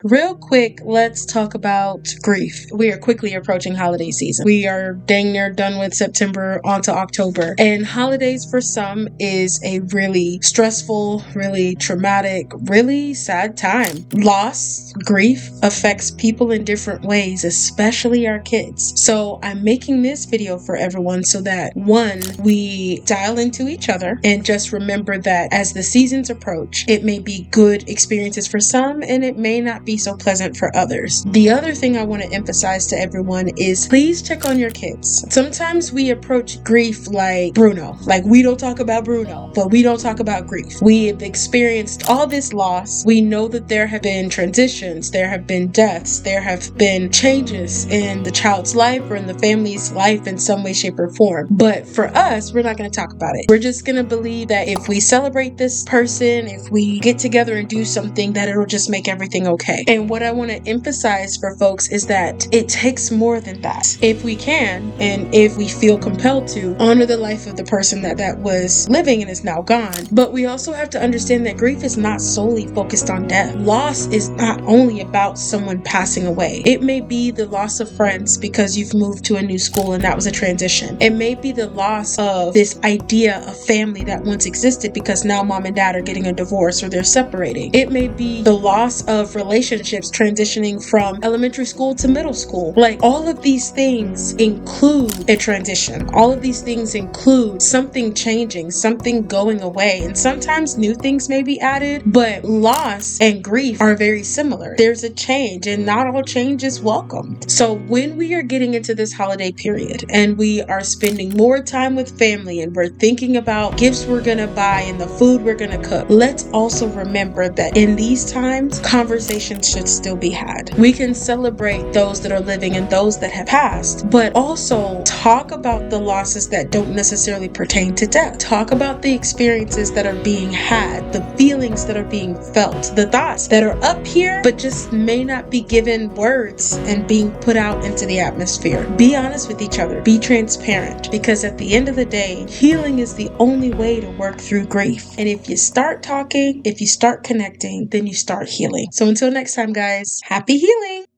Real quick, let's talk about grief. We are quickly approaching holiday season. We are dang near done with September onto October. And holidays for some is a really stressful, really traumatic, really sad time. Loss, grief affects people in different ways, especially our kids. So I'm making this video for everyone so that one, we dial into each other and just remember that as the seasons approach, it may be good experiences for some and it may not be so pleasant for others. The other thing I want to emphasize to everyone is please check on your kids. Sometimes we approach grief like Bruno. Like we don't talk about Bruno, but we don't talk about grief. We have experienced all this loss. We know that there have been transitions, there have been deaths, there have been changes in the child's life or in the family's life in some way, shape, or form. But for us, we're not going to talk about it. We're just going to believe that if we celebrate this person, if we get together and do something, that it'll just make everything okay. And what I want to emphasize for folks is that it takes more than that. If we can, and if we feel compelled to, honor the life of the person that was living and is now gone. But we also have to understand that grief is not solely focused on death. Loss is not only about someone passing away. It may be the loss of friends because you've moved to a new school and that was a transition. It may be the loss of this idea of family that once existed because now mom and dad are getting a divorce or they're separating. It may be the loss of relationships transitioning from elementary school to middle school. Like all of these things include a transition. All of these things include something changing, something going away, and sometimes new things may be added, but loss and grief are very similar. There's a change and not all change is welcome. So when we are getting into this holiday period and we are spending more time with family and we're thinking about gifts we're gonna buy and the food we're gonna cook, let's also remember that in these times, conversations should still be had. We can celebrate those that are living and those that have passed, but also talk about the losses that don't necessarily pertain to death. Talk about the experiences that are being had, the feelings that are being felt, the thoughts that are up here, but just may not be given words and being put out into the atmosphere. Be honest with each other. Be transparent, because at the end of the day, healing is the only way to work through grief. And if you start talking, if you start connecting, then you start healing. So until next time, guys, happy healing.